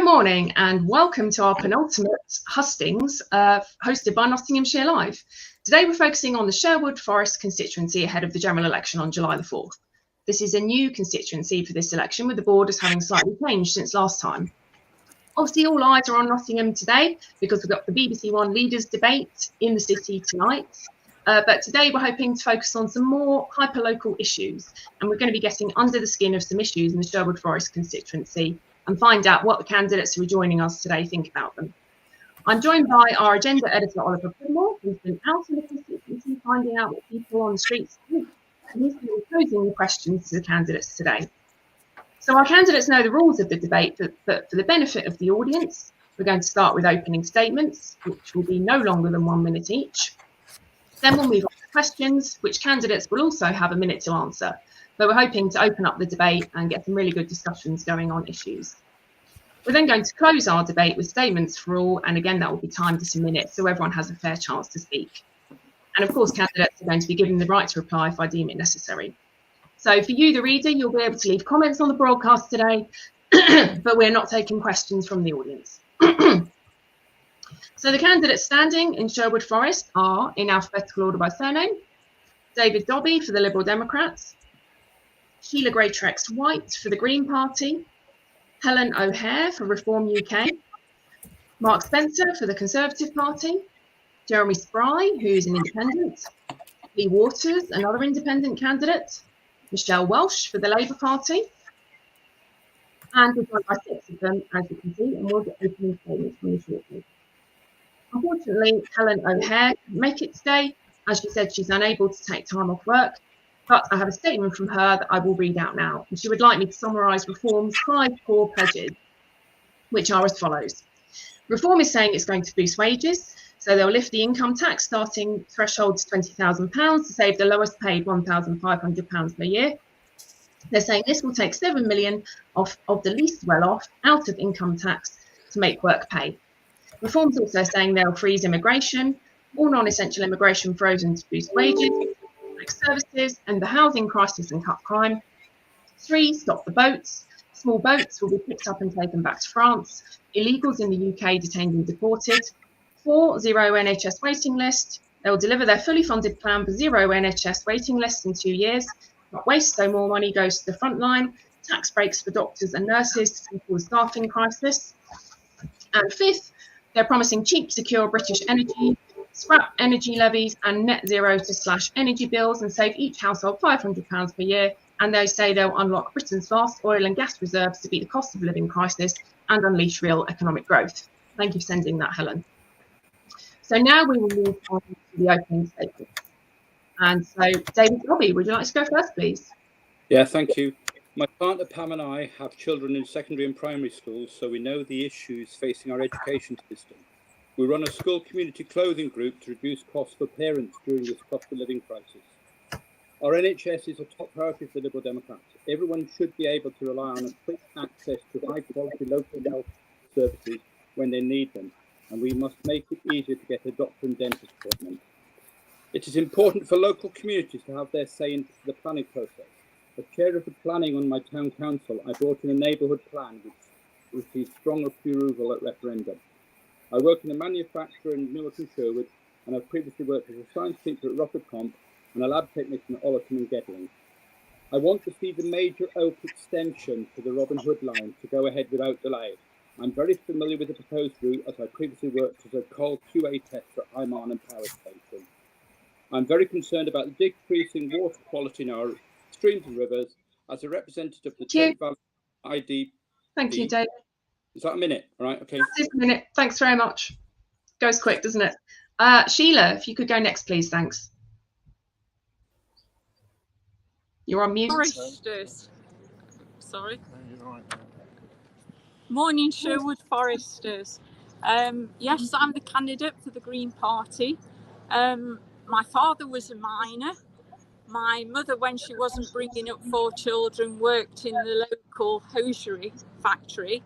morning and welcome to our penultimate hustings hosted by Nottinghamshire Live. Today we're focusing on the Sherwood Forest constituency ahead of the general election on July the 4th. This is a new constituency for this election, with the borders having slightly changed since last time. Obviously all eyes are on Nottingham today because we've got the BBC One leaders debate in the city tonight. But today we're hoping to focus on some more hyper-local issues, and we're going to be getting under the skin of some issues in the Sherwood Forest constituency and find out what the candidates who are joining us today think about them. I'm joined by our agenda editor, Oliver Pridmore, who's been out in the constituency finding out what people on the streets think, and he's going to be posing the questions to the candidates today. So our candidates know the rules of the debate, but for the benefit of the audience, we're going to start with opening statements, which will be no longer than 1 minute each. Then we'll move on to questions, which candidates will also have a minute to answer. But we're hoping to open up the debate and get some really good discussions going on issues. We're then going to close our debate with statements for all, and again that will be timed to 1 minute so everyone has a fair chance to speak. And of course candidates are going to be given the right to reply if I deem it necessary. So for you, the reader, you'll be able to leave comments on the broadcast today, but we're not taking questions from the audience. So the candidates standing in Sherwood Forest are, in alphabetical order by surname, David Dobby for the Liberal Democrats, Sheila Greatrex White for the Green Party, Helen O'Hare for Reform UK, Mark Spencer for the Conservative Party, Jeremy Spry, who's an independent, Lee Waters, another independent candidate, Michelle Welsh for the Labour Party, and we're joined by 6 of them, as you can see, and we'll get opening statements from you shortly. Unfortunately, Helen O'Hare couldn't make it today. As she said, she's unable to take time off work, but I have a statement from her that I will read out now. And she would like me to summarise Reform's 5 core pledges, which are as follows. Reform is saying it's going to boost wages, so they'll lift the income tax starting threshold to £20,000 to save the lowest paid £1,500 per year. They're saying this will take 7 million of the least well-off out of income tax to make work pay. Reform's also saying they'll freeze immigration, all non-essential immigration frozen to boost wages, like services, and the housing crisis and cut crime. 3, stop the boats. Small boats will be picked up and taken back to France. Illegals in the UK detained and deported. 4, zero NHS waiting list. They will deliver their fully funded plan for zero NHS waiting lists in 2 years. Not waste, so more money goes to the front line. Tax breaks for doctors and nurses to tackle the staffing crisis. And 5th, they're promising cheap, secure British energy, scrap energy levies and net zero to slash energy bills and save each household £500 per year. And they say they'll unlock Britain's vast oil and gas reserves to beat the cost of living crisis and unleash real economic growth. Thank you for sending that, Helen. So now we will move on to the opening statement. And so, David Dobby, would you like to go first, please? Yeah, thank you. My partner Pam and I have children in secondary and primary schools, so we know the issues facing our education system. We run a school community clothing group to reduce costs for parents during this cost of living crisis. Our NHS is a top priority for the Liberal Democrats. Everyone should be able to rely on a quick access to high quality local health services when they need them, and we must make it easier to get a doctor and dentist appointment. It is important for local communities to have their say in the planning process. As chair of the planning on my town council, I brought in a neighbourhood plan which received strong approval at referendum. I work in a manufacturer in Newark and Sherwood, and I've previously worked as a science teacher at Rocket Comp and a lab technician at Ollerton and Gedling. I want to see the Major Oak extension to the Robin Hood line to go ahead without delay. I'm very familiar with the proposed route, as I previously worked as a coal QA tester at Hyman and Power Station. I'm very concerned about the decreasing water quality in our streams and rivers. As a representative of the Trent Valley ID. Thank you, David. Is that a minute? All right, okay. That's a minute. Thanks very much. Goes quick, doesn't it? Sheila, if you could go next, please. Thanks. You're on mute. Foresters. Sorry. Morning, Sherwood Foresters. Yes, I'm the candidate for the Green Party. My father was a miner. My mother, when she wasn't bringing up 4 children, worked in the local hosiery factory.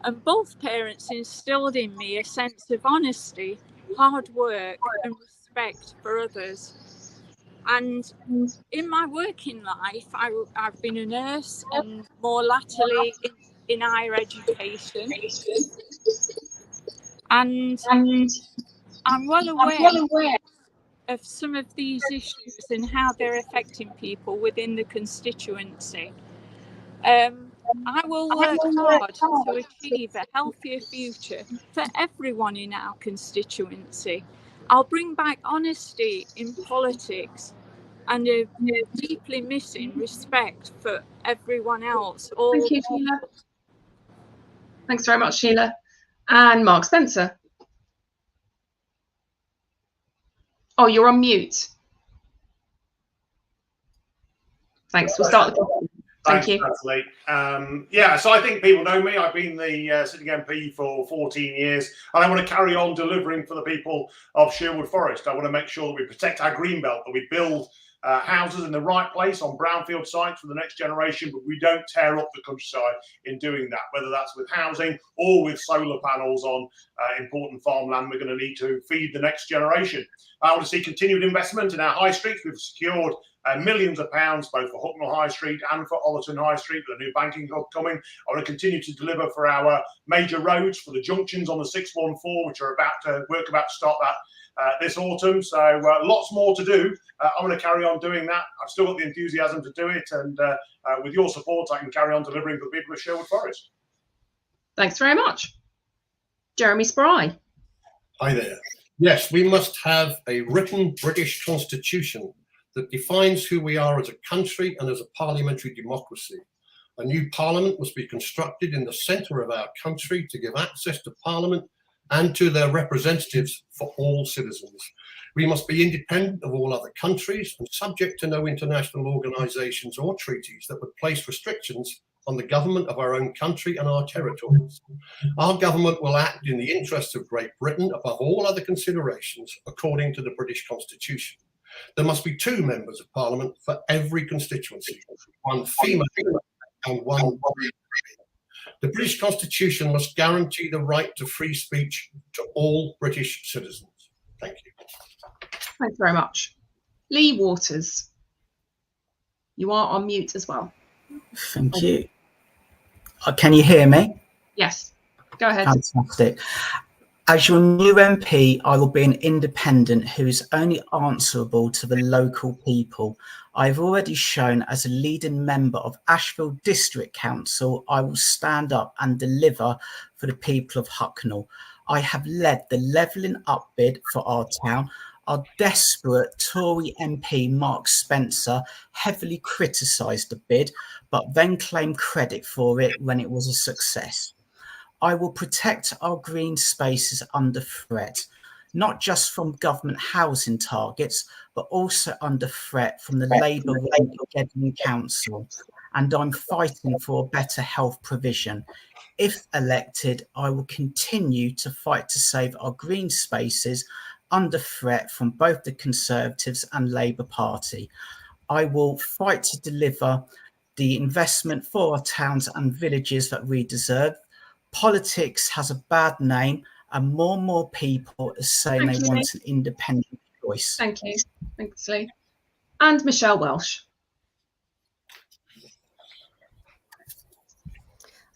And both parents instilled in me a sense of honesty, hard work and respect for others. And in my working life, I've been a nurse and more latterly in higher education, and I'm well aware of some of these issues and how they're affecting people within the constituency. I will work hard to achieve a healthier future for everyone in our constituency. I'll bring back honesty in politics and a deeply missing respect for everyone else. Thank you, Sheila. Thanks very much, Sheila. And Mark Spencer. Oh, you're on mute. Thanks. We'll start the question. Thank you. Natalie. Yeah, so I think people know me. I've been the sitting MP for 14 years, and I want to carry on delivering for the people of Sherwood Forest. I want to make sure that we protect our green belt, that we build houses in the right place on brownfield sites for the next generation, but we don't tear up the countryside in doing that, whether that's with housing or with solar panels on important farmland we're going to need to feed the next generation. I want to see continued investment in our high streets. We've secured millions of pounds both for Hucknall High Street and for Ollerton High Street with a new banking hub coming. I want to continue to deliver for our major roads, for the junctions on the 614, which are about to start that this autumn. So lots more to do. I'm going to carry on doing that. I've still got the enthusiasm to do it, and with your support, I can carry on delivering for the people of Sherwood Forest. Thanks very much. Jeremy Spry. Hi there. Yes, we must have a written British constitution that defines who we are as a country and as a parliamentary democracy. A new parliament must be constructed in the centre of our country to give access to parliament and to their representatives for all citizens. We must be independent of all other countries and subject to no international organisations or treaties that would place restrictions on the government of our own country and our territories. Our government will act in the interests of Great Britain above all other considerations, according to the British Constitution. There must be 2 members of Parliament for every constituency, 1 female and 1 male. The British Constitution must guarantee the right to free speech to all British citizens. Thank you. Thanks very much. Lee Waters. You are on mute as well. Thank you. Can you hear me? Yes. Go ahead. Fantastic. As your new MP, I will be an independent who is only answerable to the local people. I've already shown as a leading member of Ashfield District Council, I will stand up and deliver for the people of Hucknall. I have led the levelling up bid for our town. Our desperate Tory MP Mark Spencer heavily criticised the bid, but then claimed credit for it when it was a success. I will protect our green spaces under threat, not just from government housing targets, but also under threat from the Labour Gedling Council. And I'm fighting for a better health provision. If elected, I will continue to fight to save our green spaces under threat from both the Conservatives and Labour Party. I will fight to deliver the investment for our towns and villages that we deserve. Politics has a bad name, and more people are saying they want an independent choice. Thank you. Thanks, Lee. And Michelle Welsh.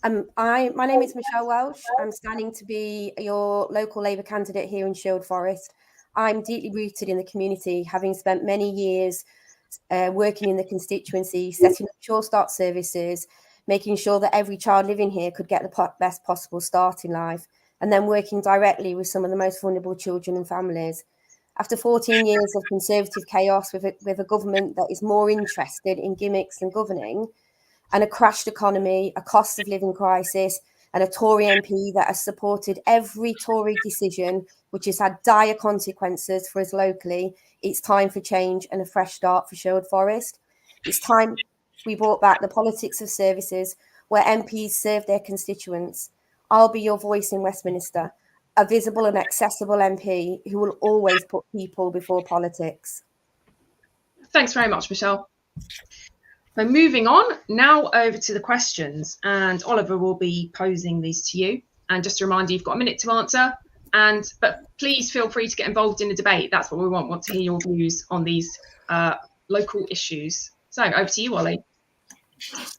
My name is Michelle Welsh. I'm standing to be your local Labour candidate here in Sherwood Forest. I'm deeply rooted in the community, having spent many years working in the constituency, setting up Sure Start services, making sure that every child living here could get the best possible start in life, and then working directly with some of the most vulnerable children and families. After 14 years of Conservative chaos with a government that is more interested in gimmicks than governing, and a crashed economy, a cost of living crisis, and a Tory MP that has supported every Tory decision, which has had dire consequences for us locally, it's time for change and a fresh start for Sherwood Forest. It's time we brought back the politics of services where MPs serve their constituents. I'll be your voice in Westminster, a visible and accessible MP who will always put people before politics. Thanks very much, Michelle. So moving on now over to the questions, and Oliver will be posing these to you. And just a reminder, you've got a minute to answer, but please feel free to get involved in the debate. That's what we want to hear your views on these local issues. So over to you, Ollie.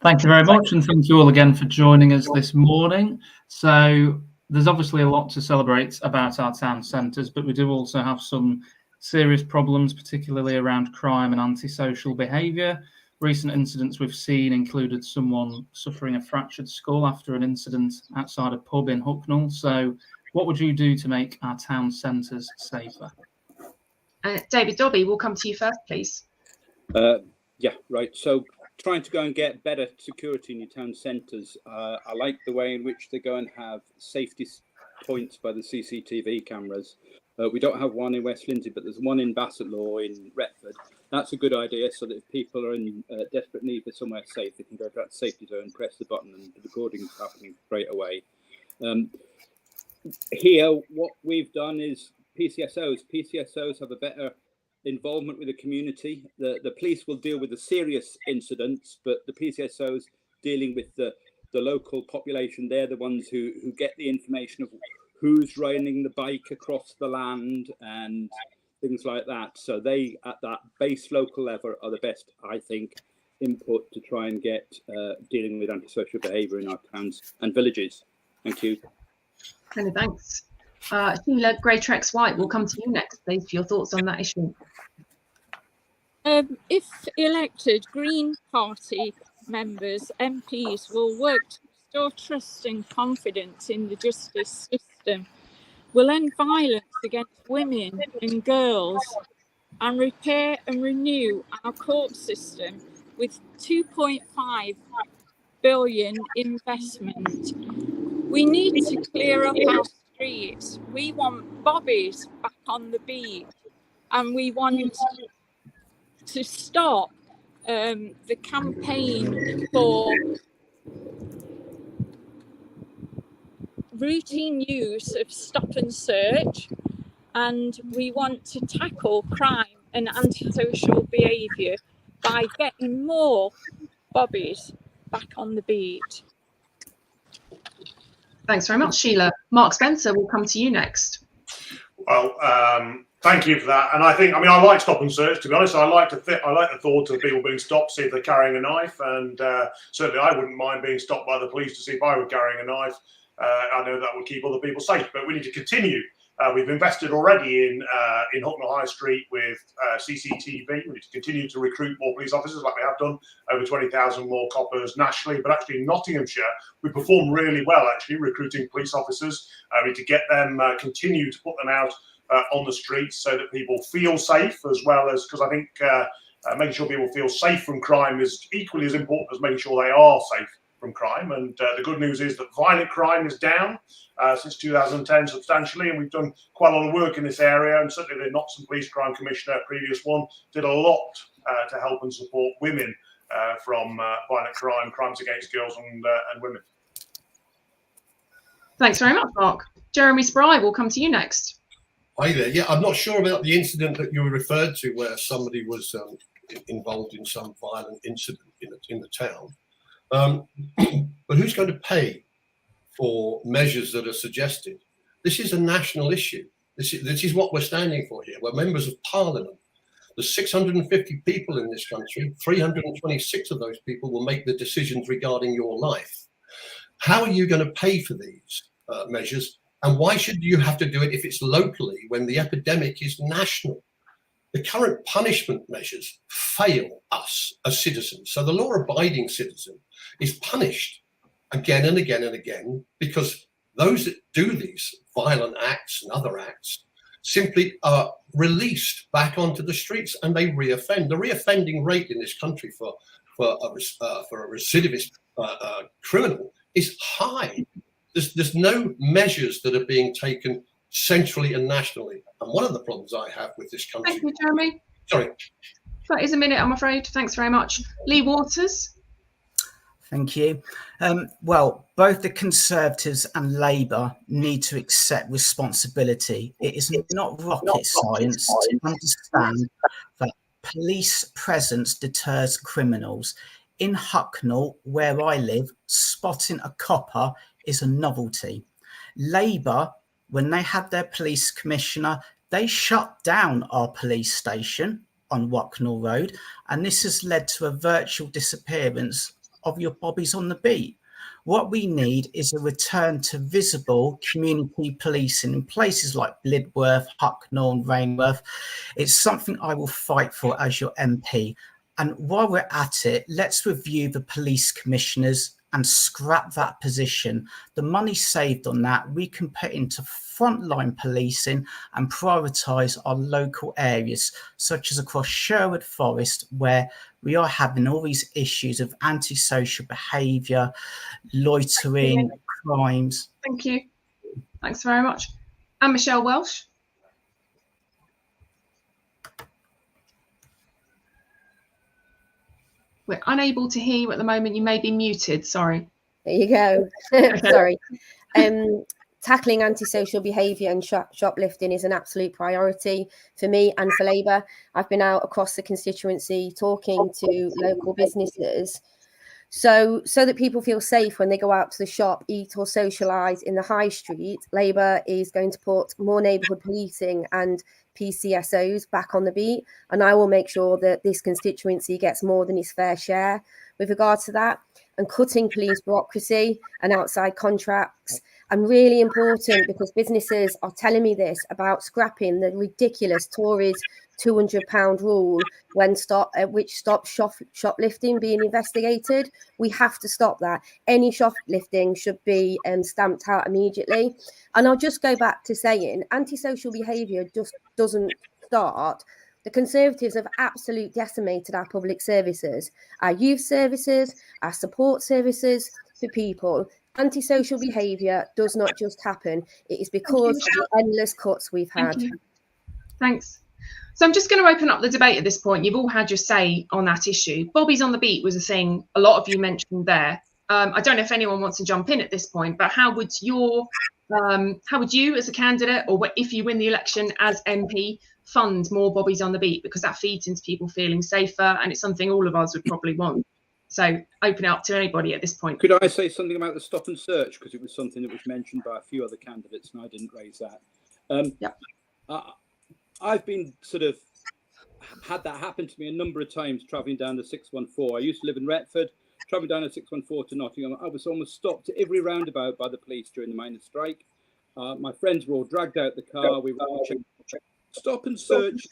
Thank you very much, and thank you all again for joining us this morning. So there's obviously a lot to celebrate about our town centres, but we do also have some serious problems, particularly around crime and antisocial behaviour. Recent incidents we've seen included someone suffering a fractured skull after an incident outside a pub in Hucknall. So what would you do to make our town centres safer? David Dobby, we'll come to you first, please. Yeah, right. So trying to go and get better security in your town centres. I like the way in which they go and have safety points by the CCTV cameras. We don't have one in West Lindsey, but there's one in Bassetlaw in Retford. That's a good idea, so that if people are in desperate need for somewhere safe, they can go to that safety zone, press the button, and the recording's happening straight away. Here, what we've done is PCSOs have a better involvement with the community. The police will deal with the serious incidents, but the PCSOs dealing with the local population, they're the ones who get the information of who's riding the bike across the land and things like that. So they, at that base local level, are the best, I think, input to try and get dealing with antisocial behaviour in our towns and villages. Thank you. Many thanks. Sheila Greatrex-White, we'll come to you next, please, for your thoughts on that issue. If elected, Green Party members, MPs, will work to restore trust and confidence in the justice system, will end violence against women and girls, and repair and renew our court system with 2.5 billion investment. We need to clear up our streets. We want bobbies back on the beat, and we want to stop the campaign for routine use of stop and search, and we want to tackle crime and antisocial behaviour by getting more bobbies back on the beat. Thanks very much, Sheila. Mark Spencer, we'll come to you next. Well, thank you for that. And I like stop and search, to be honest. I like the thought of people being stopped, see if they're carrying a knife. And certainly I wouldn't mind being stopped by the police to see if I were carrying a knife. I know that would keep other people safe, but we need to continue. We've invested already in Hucknall High Street with CCTV. We need to continue to recruit more police officers, like we have done, over 20,000 more coppers nationally. But actually in Nottinghamshire, we perform really well, actually, recruiting police officers. We need to get them, continue to put them out on the streets so that people feel safe, as well as, because I think making sure people feel safe from crime is equally as important as making sure they are safe from crime. And the good news is that violent crime is down since 2010 substantially, and we've done quite a lot of work in this area. And certainly the Notts and Police Crime Commissioner, previous one, did a lot to help and support women from violent crime, crimes against girls and women. Thanks very much, Mark. Jeremy Spry, we'll come to you next. Hi there. Yeah, I'm not sure about the incident that you referred to where somebody was involved in some violent incident in the town. But who's going to pay for measures that are suggested? This is a national issue. This is what we're standing for here. We're members of Parliament. There's 650 people in this country. 326 of those people will make the decisions regarding your life. How are you going to pay for these measures? And why should you have to do it if it's locally when the epidemic is national? The current punishment measures fail us as citizens. So the law-abiding citizen is punished again and again and again because those that do these violent acts and other acts simply are released back onto the streets and they reoffend. The reoffending rate in this country for a recidivist criminal is high. There's no measures that are being taken centrally and nationally. And one of the problems I have with this country... Thank you, Jeremy. Sorry. That is a minute, I'm afraid. Thanks very much. Lee Waters. Thank you. Well, both the Conservatives and Labour need to accept responsibility. It is not rocket science to understand that police presence deters criminals. In Hucknall, where I live, spotting a copper is a novelty. Labour, when they had their police commissioner, they shut down our police station on Hucknall Road, and this has led to a virtual disappearance of your bobbies on the beat. What we need is a return to visible community policing in places like Blidworth, Hucknall, Rainworth. It's something I will fight for as your MP. And while we're at it, let's review the police commissioners and scrap that position. The money saved on that, we can put into frontline policing and prioritise our local areas, such as across Sherwood Forest, where we are having all these issues of antisocial behaviour, loitering, crimes. Thank you. Thanks very much. And Michelle Welsh. We're unable to hear you at the moment. You may be muted. Sorry. There you go. Sorry. Tackling antisocial behaviour and shoplifting is an absolute priority for me and for Labour. I've been out across the constituency talking to local businesses so that people feel safe when they go out to the shop, eat or socialise in the high street. Labour is going to put more neighbourhood policing and PCSOs back on the beat, and I will make sure that this constituency gets more than its fair share with regard to that. And cutting police bureaucracy and outside contracts. And really important, because businesses are telling me this, about scrapping the ridiculous Tories £200 rule which stops shoplifting being investigated. We have to stop that. Any shoplifting should be stamped out immediately. And I'll just go back to saying antisocial behaviour just doesn't start. The Conservatives have absolutely decimated our public services, our youth services, our support services for people. Antisocial behaviour does not just happen. It is because of the endless cuts we've had. Thanks. So I'm just going to open up the debate at this point. You've all had your say on that issue. Bobbies on the beat was a thing a lot of you mentioned there. I don't know if anyone wants to jump in at this point, but how would you as a candidate, or if you win the election as MP, fund more bobbies on the beat? Because that feeds into people feeling safer, and it's something all of us would probably want. So open it up to anybody at this point. Could I say something about the stop and search? Because it was something that was mentioned by a few other candidates and I didn't raise that. I've been had that happen to me a number of times travelling down the 614. I used to live in Retford, travelling down the 614 to Nottingham. I was almost stopped at every roundabout by the police during the miners' strike. My friends were all dragged out the car. We were all checked. Stop and search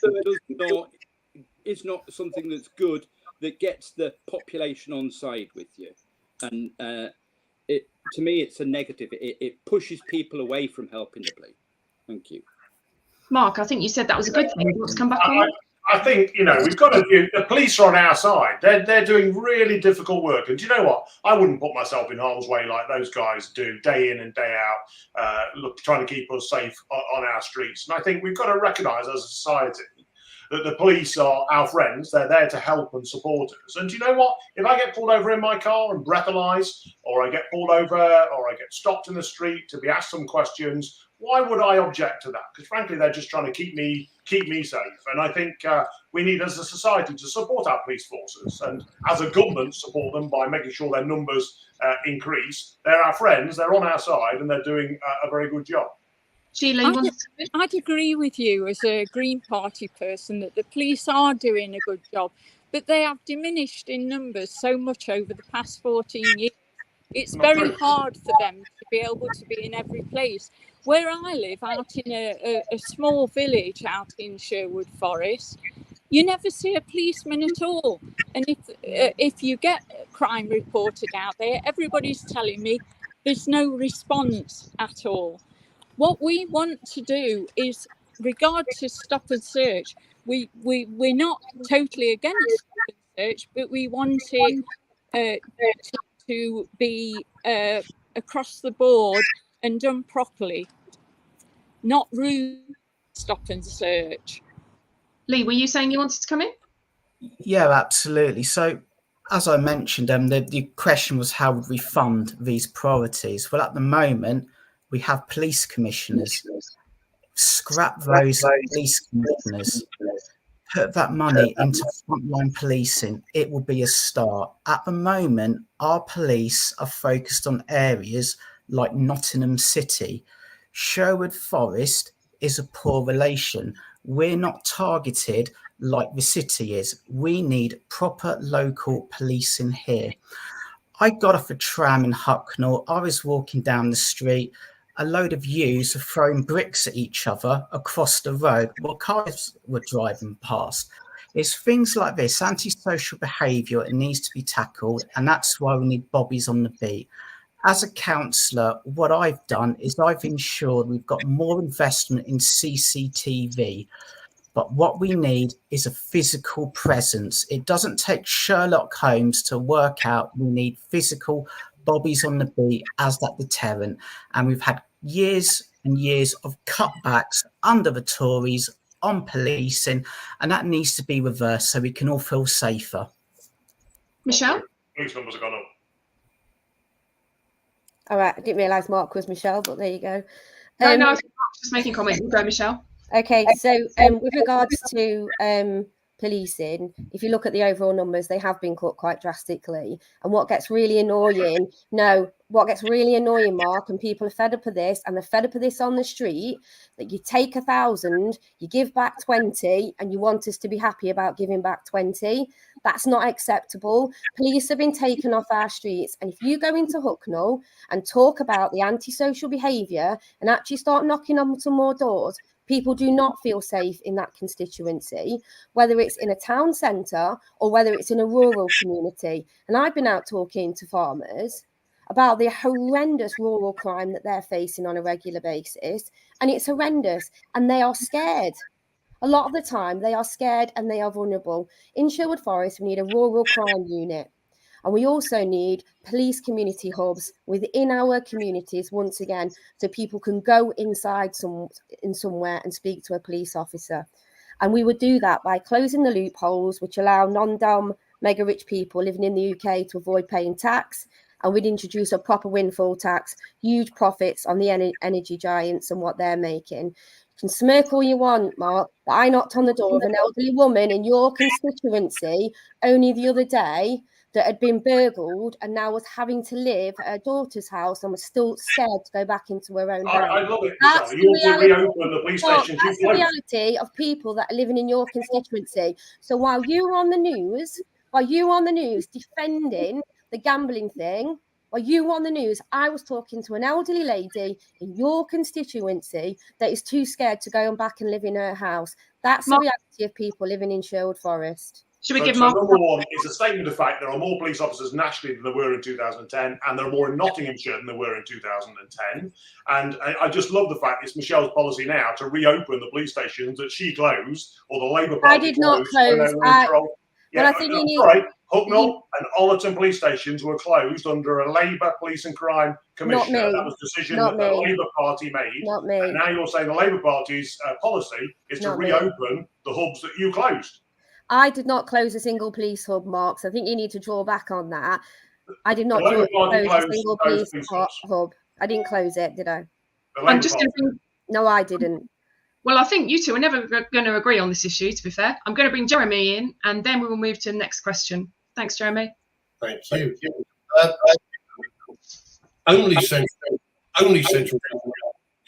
is not something that's good, that gets the population on side with you. And to me, it's a negative. It pushes people away from helping the police. Thank you. Mark, I think you said that was a good thing. Let's come back on that. I think, we've got to do, the police are on our side. They're doing really difficult work. And do you know what? I wouldn't put myself in harm's way like those guys do day in and day out, trying to keep us safe on our streets. And I think we've got to recognise as a society that the police are our friends. They're there to help and support us. And do you know what? If I get pulled over in my car and breathalyzed, or I get pulled over, or I get stopped in the street to be asked some questions, why would I object to that? Because frankly, they're just trying to keep me safe. And I think we need, as a society, to support our police forces, and as a government, support them by making sure their numbers increase. They're our friends, they're on our side, and they're doing a very good job. Sheila, I'd agree with you as a Green Party person that the police are doing a good job, but they have diminished in numbers so much over the past 14 years. It's very hard for them to be able to be in every place. Where I live, out in a small village out in Sherwood Forest, you never see a policeman at all. And if you get crime reported out there, everybody's telling me there's no response at all. What we want to do is, regard to stop and search, we're not totally against stop and search, but we want it to be across the board and done properly, not rude stop and search. Lee, were you saying you wanted to come in? Yeah, absolutely. So, as I mentioned, the question was, how would we fund these priorities? Well, at the moment, we have police commissioners. Scrap those police commissioners. Put that money into frontline policing. It will be a start. At the moment, our police are focused on areas like Nottingham City. Sherwood Forest is a poor relation. We're not targeted like the city is. We need proper local policing here. I got off a tram in Hucknall. I was walking down the street. A load of youths were throwing bricks at each other across the road while cars were driving past. It's things like this, antisocial behaviour, it needs to be tackled, and that's why we need bobbies on the beat. As a councillor, what I've done is I've ensured we've got more investment in CCTV. But what we need is a physical presence. It doesn't take Sherlock Holmes to work out we need physical bobbies on the beat as that deterrent. And we've had years and years of cutbacks under the Tories on policing, and that needs to be reversed so we can all feel safer. Michelle? Police numbers have gone up. All right, I didn't realise Mark was Michelle, but there you go. No, I think Mark's just making comments. You go, Michelle. Okay, so with regards to policing, if you look at the overall numbers, they have been cut quite drastically. And what gets really annoying, Mark, and people are fed up of this, and they're fed up of this on the street, that you take 1,000, you give back 20, and you want us to be happy about giving back 20. That's not acceptable. Police have been taken off our streets. And if you go into Hucknall and talk about the antisocial behaviour and actually start knocking on some more doors, people do not feel safe in that constituency, whether it's in a town centre or whether it's in a rural community. And I've been out talking to farmers about the horrendous rural crime that they're facing on a regular basis. And it's horrendous. And they are scared. A lot of the time, they are scared and they are vulnerable. In Sherwood Forest, we need a rural crime unit. And we also need police community hubs within our communities, once again, so people can go inside somewhere and speak to a police officer. And we would do that by closing the loopholes, which allow non-dom mega rich people living in the UK to avoid paying tax. And we'd introduce a proper windfall tax, huge profits on the energy giants and what they're making. You can smirk all you want, Mark, but I knocked on the door of an elderly woman in your constituency only the other day that had been burgled and now was having to live at her daughter's house and was still scared to go back into her own house. I love it. That's you want to reopen the police stations. That's the reality of people that are living in your constituency. So while you were on the news defending the gambling thing, while you were on the news, I was talking to an elderly lady in your constituency that is too scared to go back and live in her house. That's the reality of people living in Sherwood Forest. Should we give Mark? Number one is a statement of fact. There are more police officers nationally than there were in 2010, and there are more in Nottinghamshire than there were in 2010. And I just love the fact it's Michelle's policy now to reopen the police stations that she closed, or the Labour Party. I did not close. I think you need. Sorry, Hucknall and Ollerton police stations were closed under a Labour Police and Crime Commissioner. That was a decision that the Labour Party made. Not me. And now you're saying the Labour Party's policy is to reopen the hubs that you closed. I did not close a single police hub, Mark. So I think you need to draw back on that. I did not close a single police hub. I didn't close it, did I? I'm just going to bring... No, I didn't. Well, I think you two are never going to agree on this issue, to be fair. I'm going to bring Jeremy in, and then we will move to the next question. Thanks, Jeremy. Thank you. Only central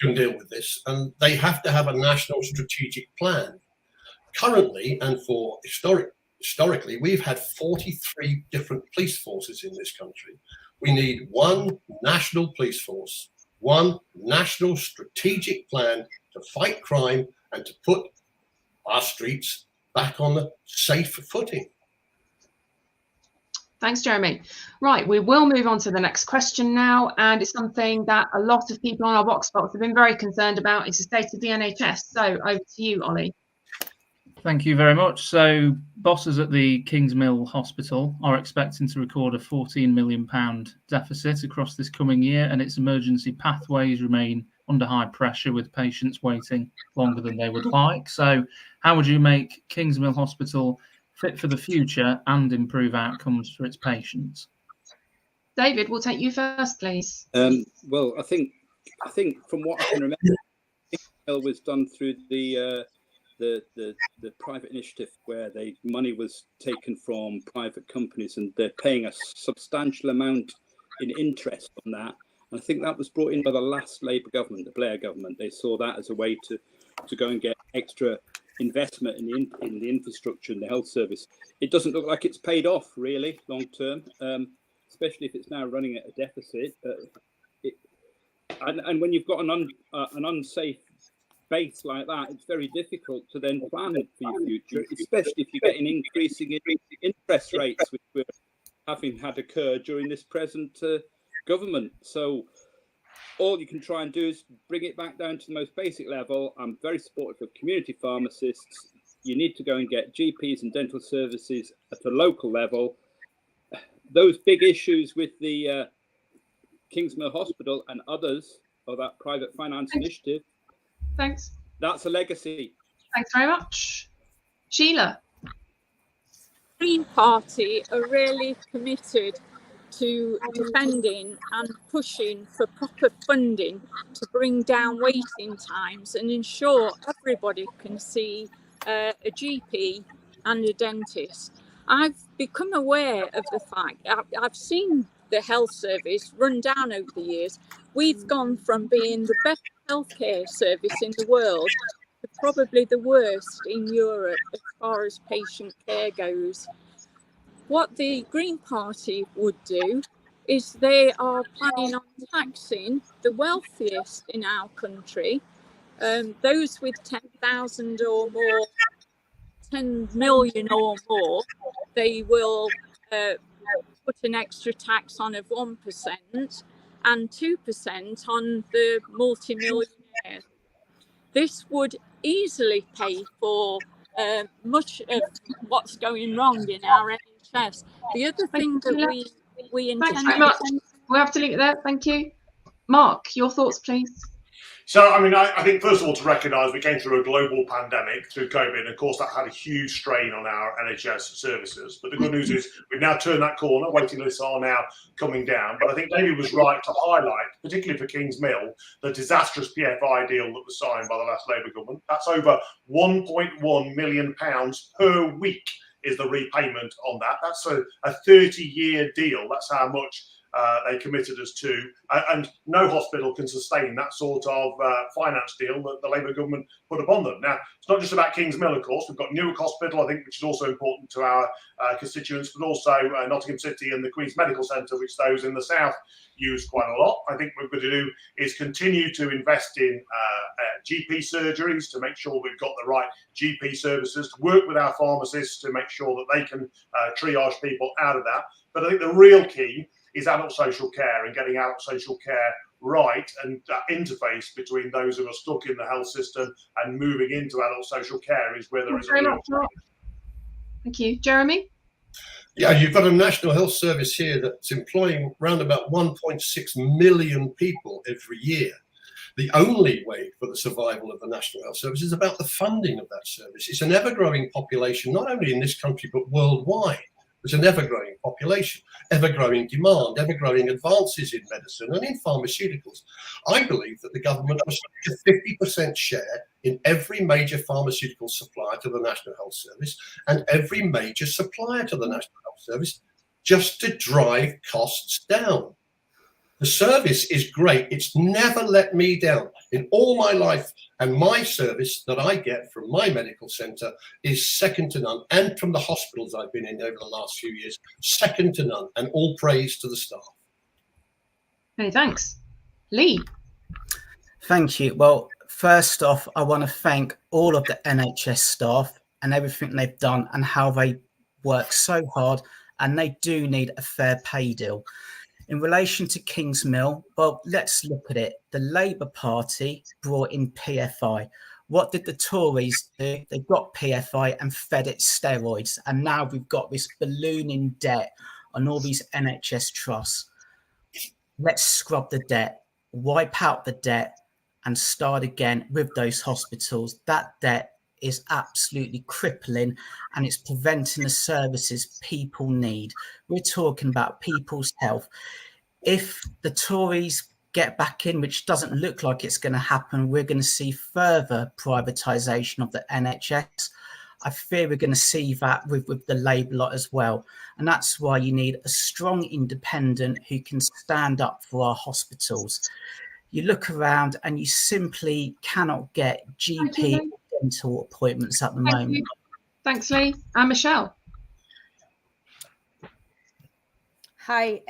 can deal with this, and they have to have a national strategic plan. Currently, and for historically, we've had 43 different police forces in this country. We need one national police force, one national strategic plan to fight crime and to put our streets back on the safe footing. Thanks, Jeremy. Right, we will move on to the next question now, and it's something that a lot of people on our Vox Box have been very concerned about. It's the state of the NHS. So over to you, Ollie. Thank you very much. So bosses at the Kingsmill Hospital are expecting to record a £14 million deficit across this coming year, and its emergency pathways remain under high pressure with patients waiting longer than they would like. So how would you make Kingsmill Hospital fit for the future and improve outcomes for its patients? David, we'll take you first, please. Well, I think from what I can remember, Kingsmill was done through the private initiative where money was taken from private companies and they're paying a substantial amount in interest on that. And I think that was brought in by the last Labour government, the Blair government. They saw that as a way to go and get extra investment in the infrastructure and the health service. It doesn't look like it's paid off really long term. especially if it's now running at a deficit. And when you've got an unsafe base like that, it's very difficult to then plan for your future, especially if you're getting increasing interest rates, which we're having had occur during this present government. So all you can try and do is bring it back down to the most basic level. I'm very supportive of community pharmacists. You need to go and get GPs and dental services at a local level. Those big issues with the Kingsmill Hospital and others, or that private finance initiative. Thanks. That's a legacy. Thanks very much. Sheila. Green Party are really committed to defending and pushing for proper funding to bring down waiting times and ensure everybody can see a GP and a dentist. I've become aware of the fact, I've seen the health service run down over the years. We've gone from being the best healthcare service in the world to probably the worst in Europe as far as patient care goes. What the Green Party would do is they are planning on taxing the wealthiest in our country, those with 10,000 or more, 10 million or more. They will put an extra tax on of 1% and 2% on the multi-millionaires. This would easily pay for much of what's going wrong in our NHS. The other thing that we intend. Thanks very much. We'll have to leave it there. Thank you. Mark, your thoughts, please. So, I mean, I think, first of all, to recognise we came through a global pandemic through COVID, and of course that had a huge strain on our NHS services. But the good news is we've now turned that corner. Waiting lists are now coming down. But I think David was right to highlight, particularly for Kingsmill, the disastrous PFI deal that was signed by the last Labour government. That's over £1.1 million per week is the repayment on that. That's a 30-year deal. That's how much they committed us to, and no hospital can sustain that sort of finance deal that the Labour government put upon them. Now, it's not just about Kingsmill, of course. We've got Newark Hospital, I think, which is also important to our constituents, but also Nottingham City and the Queen's Medical Centre, which those in the south use quite a lot. I think what we're going to do is continue to invest in GP surgeries to make sure we've got the right GP services, to work with our pharmacists to make sure that they can triage people out of that. But I think the real key is adult social care and getting adult social care right, and that interface between those who are stuck in the health system and moving into adult social care is where there is a real challenge. Thank you. Jeremy? Yeah, you've got a national health service here that's employing around about 1.6 million people every year. The only way for the survival of the National Health Service is about the funding of that service. It's an ever-growing population, not only in this country, but worldwide. There's an ever-growing population, ever-growing demand, ever-growing advances in medicine and in pharmaceuticals. I believe that the government must take a 50% share in every major pharmaceutical supplier to the National Health Service and every major supplier to the National Health Service, just to drive costs down. The service is great. It's never let me down. In all my life, and my service that I get from my medical centre is second to none. And from the hospitals I've been in over the last few years, second to none. And all praise to the staff. Many thanks. Lee? Thank you. Well, first off, I want to thank all of the NHS staff and everything they've done and how they work so hard, and they do need a fair pay deal. In relation to Kingsmill, well, let's look at it. The Labour Party brought in PFI. What did the Tories do? They got PFI and fed it steroids. And now we've got this ballooning debt on all these NHS trusts. Let's scrub the debt, wipe out the debt, and start again with those hospitals. That debt is absolutely crippling, and it's preventing the services people need. We're talking about people's health. If the Tories get back in, which doesn't look like it's going to happen, we're going to see further privatisation of the NHS. I fear we're going to see that with the Labour lot as well. And that's why you need a strong independent who can stand up for our hospitals. You look around and you simply cannot get GP dental appointments at the moment. Thanks, Lee. And Michelle? Hi.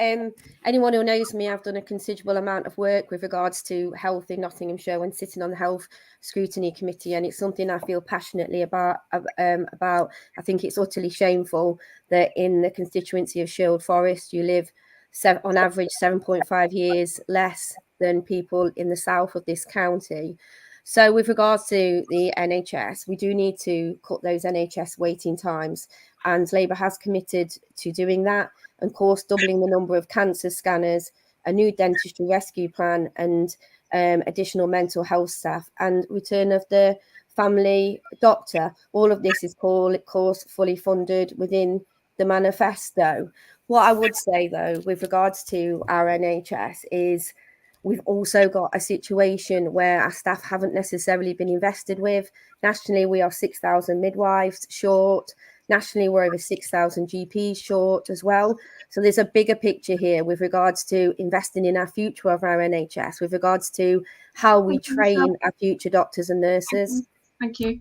Anyone who knows me, I've done a considerable amount of work with regards to health in Nottinghamshire when sitting on the Health Scrutiny Committee, and it's something I feel passionately about. I think it's utterly shameful that in the constituency of Sherwood Forest, you live on average 7.5 years less than people in the south of this county. So with regards to the NHS, we do need to cut those NHS waiting times, and Labour has committed to doing that. Of course, doubling the number of cancer scanners, a new dentistry rescue plan, and additional mental health staff, and return of the family doctor. All of this is, of course, fully funded within the manifesto. What I would say, though, with regards to our NHS is we've also got a situation where our staff haven't necessarily been invested with. Nationally, we are 6,000 midwives short. Nationally, we're over 6,000 GPs short as well. So there's a bigger picture here with regards to investing in our future of our NHS, with regards to how we train our future doctors and nurses. Thank you.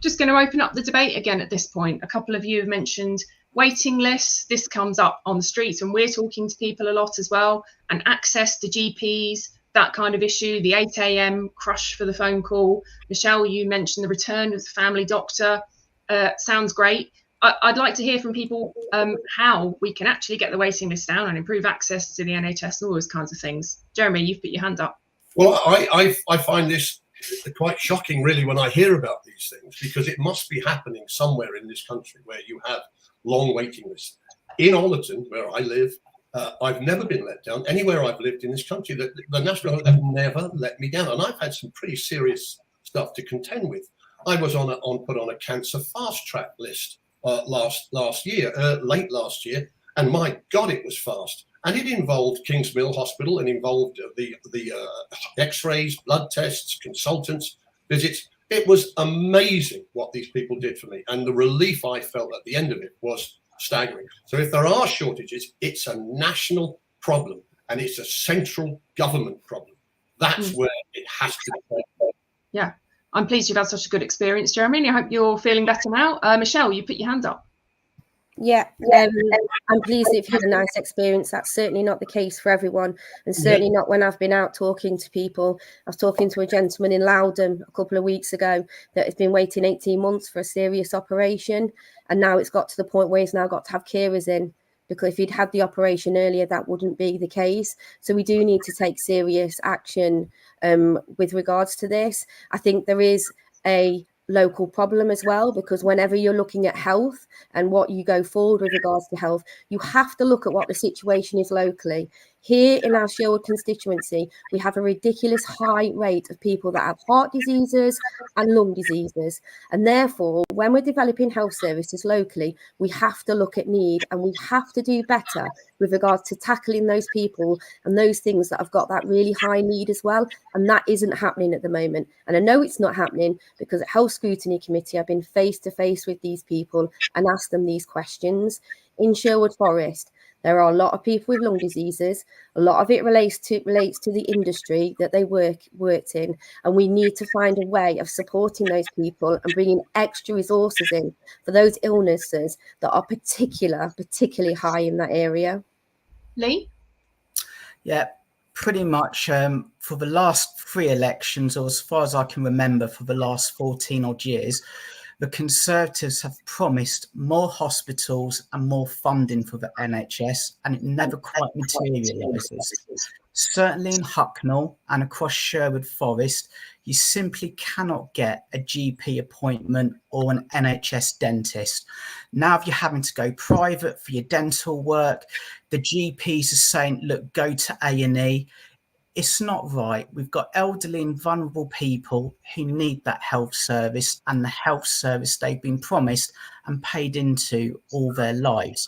Just going to open up the debate again at this point. A couple of you have mentioned waiting lists. This comes up on the streets and we're talking to people a lot as well, and access to GPs, that kind of issue, the 8 a.m. crush for the phone call. Michelle, you mentioned the return of the family doctor. Sounds great. I'd like to hear from people how we can actually get the waiting list down and improve access to the NHS and all those kinds of things. Jeremy, you've put your hand up. Well, I find this quite shocking, really, when I hear about these things, because it must be happening somewhere in this country where you have long waiting lists. In Ollerton, where I live, I've never been let down. Anywhere I've lived in this country, the National Health have never let me down, and I've had some pretty serious stuff to contend with. I was put on a cancer fast track list last year, late last year, and my God, it was fast. And it involved King's Mill Hospital and involved the X-rays, blood tests, consultants, visits. It was amazing what these people did for me, and the relief I felt at the end of it was staggering. So if there are shortages, it's a national problem, and it's a central government problem. That's where it has to be. Yeah. I'm pleased you've had such a good experience, Jeremy, and I hope you're feeling better now. Michelle, you put your hand up. Yeah, I'm pleased that you've had a nice experience. That's certainly not the case for everyone, and certainly not when I've been out talking to people. I was talking to a gentleman in Loudon a couple of weeks ago that has been waiting 18 months for a serious operation, and now it's got to the point where he's now got to have carers in, because if he'd had the operation earlier, that wouldn't be the case. So we do need to take serious action with regards to this. I think there is a local problem as well, because whenever you're looking at health and what you go forward with regards to health, you have to look at what the situation is locally. Here in our Sherwood constituency, we have a ridiculous high rate of people that have heart diseases and lung diseases. And therefore, when we're developing health services locally, we have to look at need, and we have to do better with regards to tackling those people and those things that have got that really high need as well. And that isn't happening at the moment. And I know it's not happening because at Health Scrutiny Committee, I've been face to face with these people and asked them these questions. In Sherwood Forest, there are a lot of people with lung diseases. A lot of it relates to the industry that they worked in, and we need to find a way of supporting those people and bringing extra resources in for those illnesses that are particularly high in that area. Lee? Yeah, pretty much for the last 3 elections, or as far as I can remember, for the last 14 odd years, the Conservatives have promised more hospitals and more funding for the NHS, and it never quite materialises. Certainly in Hucknall and across Sherwood Forest, you simply cannot get a GP appointment or an NHS dentist. Now, if you're having to go private for your dental work, the GPs are saying, look, go to A&E. It's not right. We've got elderly and vulnerable people who need that health service, and the health service they've been promised and paid into all their lives.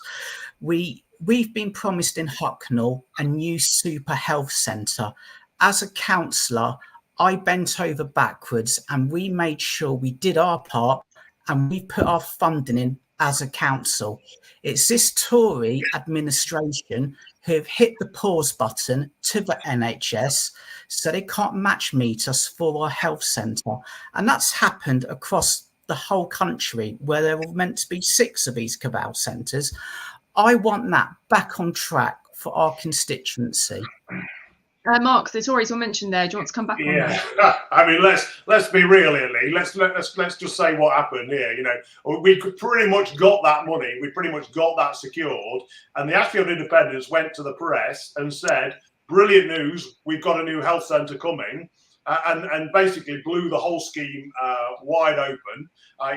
We've been promised in Hucknall a new super health centre. As a councillor, I bent over backwards and we made sure we did our part and we put our funding in as a council. It's this Tory administration who have hit the pause button to the NHS so they can't match meet us for our health centre. And that's happened across the whole country, where there were meant to be 6 of these cabal centres. I want that back on track. for our constituency? Mark, the Tories were mentioned there. Do you want to come back on that? Yeah, I mean, let's be real here, Lee. Let's just say what happened here. You know, we pretty much got that money. We pretty much got that secured, and the Ashfield Independents went to the press and said, "Brilliant news! We've got a new health centre coming." And basically blew the whole scheme wide open.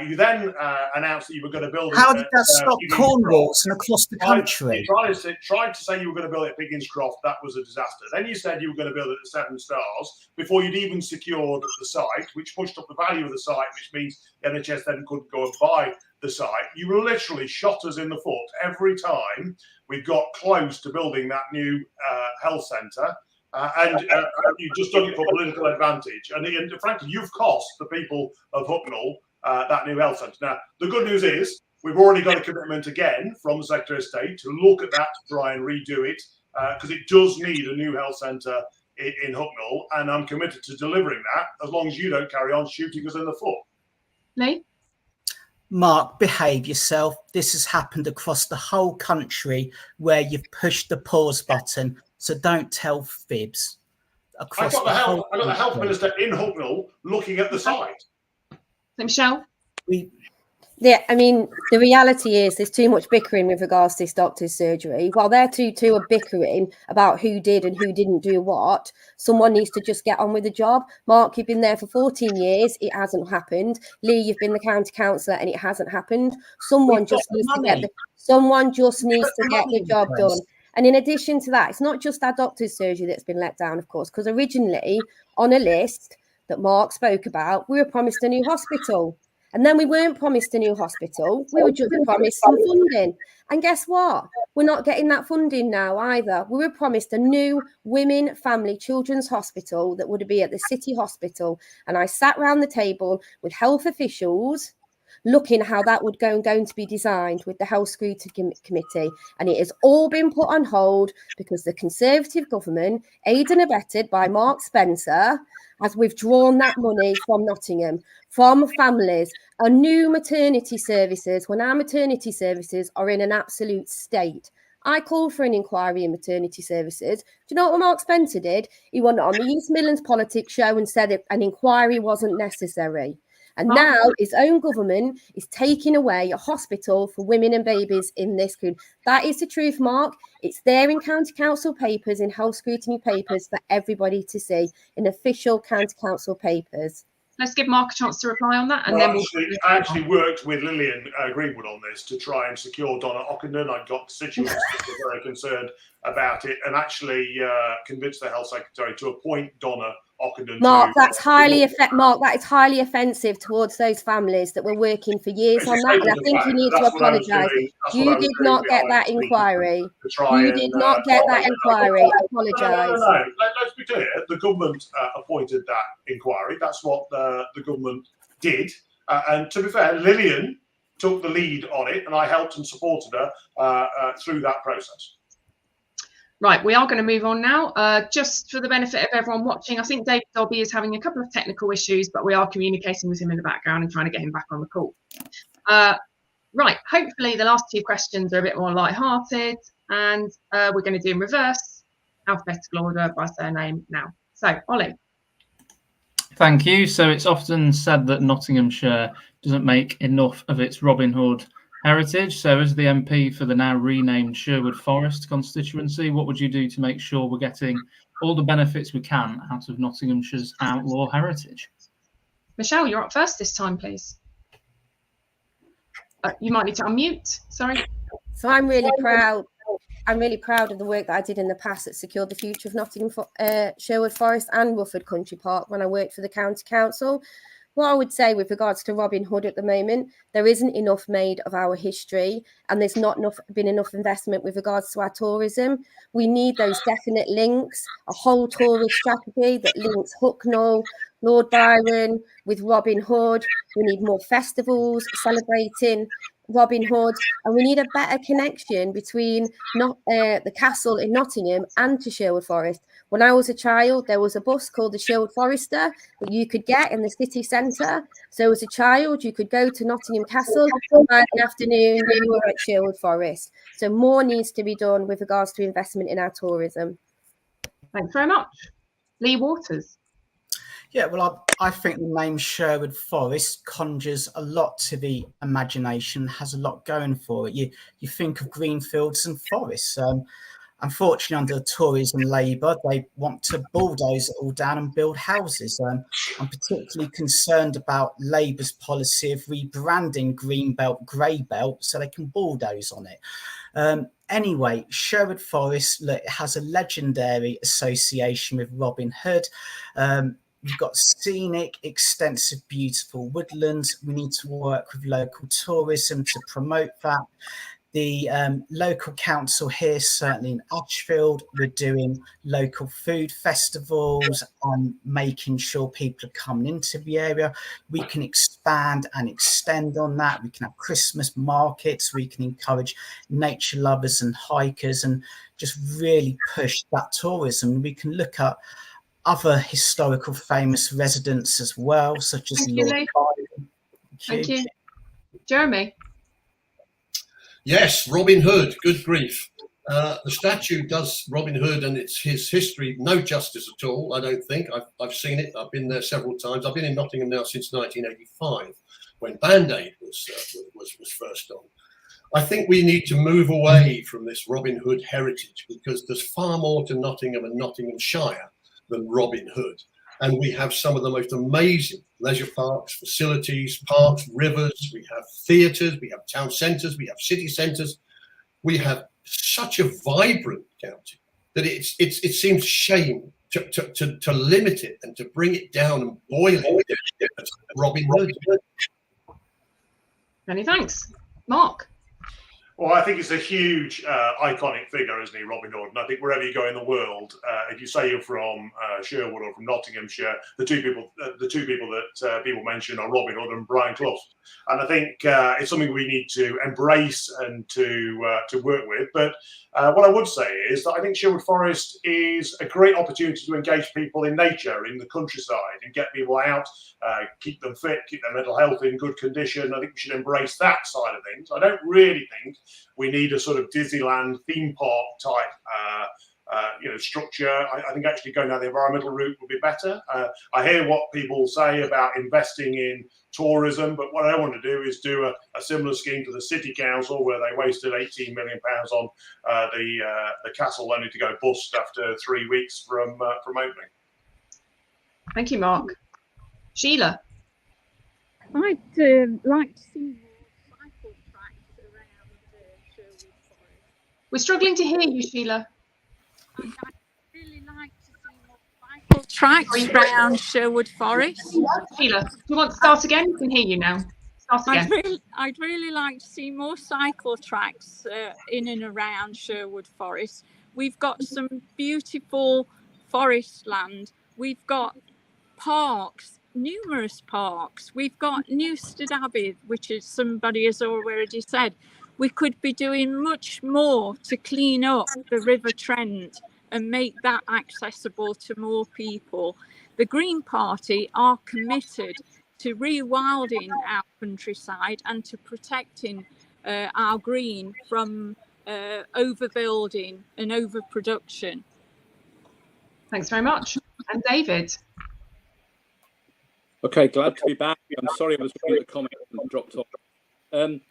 You then announced that you were going to build it. How did that stop Cornwall and across the country? You tried to say you were going to build it at Bigginscroft. That was a disaster. Then you said you were going to build it at 7 Stars before you'd even secured the site, which pushed up the value of the site, which means the NHS then couldn't go and buy the site. You literally shot us in the foot every time we got close to building that new health centre. And you've just done it for political advantage. And frankly, you've cost the people of Hucknall that new health centre. Now, the good news is we've already got a commitment again from the Secretary of State to look at that to try and redo it, because it does need a new health centre in Hucknall. And I'm committed to delivering that as long as you don't carry on shooting us in the foot. Lee? Mark, behave yourself. This has happened across the whole country where you've pushed the pause button. So don't tell fibs. I got the health minister in Hucknall looking at the site. Michelle? Yeah, I mean, the reality is there's too much bickering with regards to this doctor's surgery. While they're two are bickering about who did and who didn't do what, someone needs to just get on with the job. Mark, you've been there for 14 years. It hasn't happened. Lee, you've been the county councillor and it hasn't happened. Someone just needs to get the job done. And in addition to that, it's not just our doctor's surgery that's been let down, of course, because originally on a list that Mark spoke about, we were promised a new hospital. And then we weren't promised a new hospital. We were just promised some funding. And guess what? We're not getting that funding now either. We were promised a new women, family, children's hospital that would be at the City Hospital. And I sat round the table with health officials looking how that would going to be designed with the Health Scrutiny Committee. And it has all been put on hold because the Conservative government, aided and abetted by Mark Spencer, has withdrawn that money from Nottingham, from families, our new maternity services, when our maternity services are in an absolute state. I called for an inquiry in maternity services. Do you know what Mark Spencer did? He went on the East Midlands Politics show and said that an inquiry wasn't necessary. And now his own government is taking away a hospital for women and babies in this country. That is the truth, Mark. It's there in county council papers, in health scrutiny papers for everybody to see, in official county council papers. Let's give Mark a chance to reply on that. And I actually worked with Lillian Greenwood on this to try and secure Donna Ockenden. I got constituents that were very concerned about it and actually convinced the health secretary to appoint Donna Ockenden. Mark, that is highly offensive towards those families that were working for years on that. And I think you need to apologise. You did not get that inquiry. You did not get that inquiry. Apologise. No. Let's be clear. The government appointed that inquiry. That's what the government did. And to be fair, Lillian took the lead on it, and I helped and supported her through that process. Right, we are going to move on now. Just for the benefit of everyone watching, I think David Dobby is having a couple of technical issues, but we are communicating with him in the background and trying to get him back on the call. Right, hopefully the last two questions are a bit more light-hearted, and we're going to do in reverse, alphabetical order by surname now. So, Ollie. Thank you. So it's often said that Nottinghamshire doesn't make enough of its Robin Hood heritage. So as the MP for the now renamed Sherwood Forest constituency, what would you do to make sure we're getting all the benefits we can out of Nottinghamshire's outlaw heritage? Michelle, you're up first this time, please. You might need to unmute. Sorry. So I'm really proud. I'm really proud of the work that I did in the past that secured the future of Nottingham, Sherwood Forest and Rufford Country Park when I worked for the County Council. What I would say with regards to Robin Hood at the moment, there isn't enough made of our history and there's not been enough investment with regards to our tourism. We need those definite links, a whole tourist strategy that links Hucknall, Lord Byron with Robin Hood. We need more festivals celebrating Robin Hood, and we need a better connection between the castle in Nottingham and to Sherwood Forest. When I was a child, there was a bus called the Sherwood Forester that you could get in the city centre. So as a child, you could go to Nottingham Castle, and by the afternoon, you were at Sherwood Forest. So more needs to be done with regards to investment in our tourism. Thanks very much. Lee Waters. Yeah, well, I think the name Sherwood Forest conjures a lot to the imagination, has a lot going for it. You think of green fields and forests. Unfortunately, under Tories and Labour, they want to bulldoze it all down and build houses. I'm particularly concerned about Labour's policy of rebranding Greenbelt Greybelt so they can bulldoze on it. Anyway, Sherwood Forest, look, it has a legendary association with Robin Hood. We've got scenic, extensive, beautiful woodlands. We need to work with local tourism to promote that. The local council here, certainly in Ashfield, we're doing local food festivals and making sure people are coming into the area. We can expand and extend on that. We can have Christmas markets. We can encourage nature lovers and hikers and just really push that tourism. We can look at other historical famous residents as well, such as Thank Lord you, Byron. Thank you. Jeremy. Yes, Robin Hood, good grief. The statue does Robin Hood and his history no justice at all, I don't think. I've seen it. I've been there several times. I've been in Nottingham now since 1985, when Band Aid was first on. I think we need to move away from this Robin Hood heritage, because there's far more to Nottingham and Nottinghamshire than Robin Hood. And we have some of the most amazing leisure parks, facilities, parks, rivers. We have theatres, we have town centres, we have city centres. We have such a vibrant county that it seems a shame to limit it and to bring it down and boil it at Robin Hood. Many thanks. Mark. Well, I think it's a huge iconic figure, isn't he, Robin Hood? And I think wherever you go in the world, if you say you're from Sherwood or from Nottinghamshire, the two people that people mention are Robin Hood and Brian Clough. And I think it's something we need to embrace and to work with. But what I would say is that I think Sherwood Forest is a great opportunity to engage people in nature, in the countryside, and get people out, keep them fit, keep their mental health in good condition. I think we should embrace that side of things. I don't really think we need a sort of Disneyland theme park type structure. I think actually going down the environmental route would be better. I hear what people say about investing in tourism, but what I want to do is do a similar scheme to the City Council, where they wasted £18 million on the castle, only to go bust after 3 weeks from opening. Thank you, Mark. Sheila. I'd like to see more cycle tracks around Sherwood Forest. We're struggling to hear you, Sheila. I'd really like to see more cycle tracks around Sherwood Forest. Sheila, do you want to start again? We can hear you now. Start again. I'd really like to see more cycle tracks in and around Sherwood Forest. We've got some beautiful forest land. We've got parks, numerous parks. We've got Newstead Abbey, which is somebody has already said. We could be doing much more to clean up the River Trent and make that accessible to more people. The Green Party are committed to rewilding our countryside and to protecting our green from overbuilding and overproduction. Thanks very much. And David. Okay, glad to be back. I'm sorry I was looking at the comment and dropped off. Don't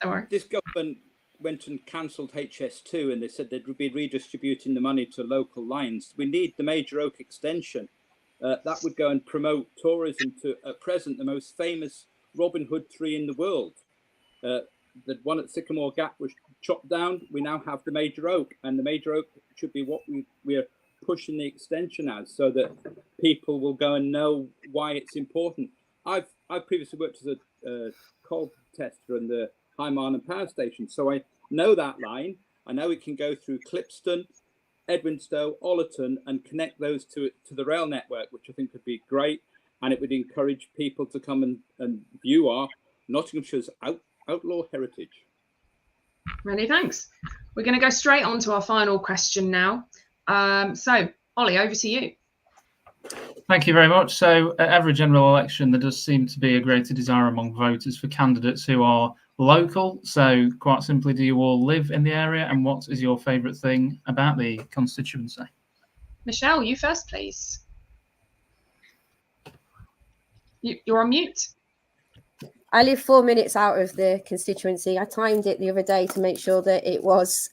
worry. This government went and cancelled HS2, and they said they'd be redistributing the money to local lines. We need the Major Oak extension. That would go and promote tourism to, at present, the most famous Robin Hood tree in the world. The one at Sycamore Gap was chopped down. We now have the Major Oak, and the Major Oak should be what we are pushing the extension as, so that people will go and know why it's important. I've previously worked as a coal tester in the High Marnham Power Station, so I know that line. I know it can go through Clipston, Edwinstowe, Ollerton, and connect those to the rail network, which I think would be great, and it would encourage people to come and view our Nottinghamshire's outlaw heritage. Many thanks. We're going to go straight on to our final question now. So, Ollie, over to you. Thank you very much. So at every general election, there does seem to be a greater desire among voters for candidates who are local. So quite simply, do you all live in the area, and what is your favourite thing about the constituency? Michelle, you first, please. You're on mute. I live 4 minutes out of the constituency. I timed it the other day to make sure that it was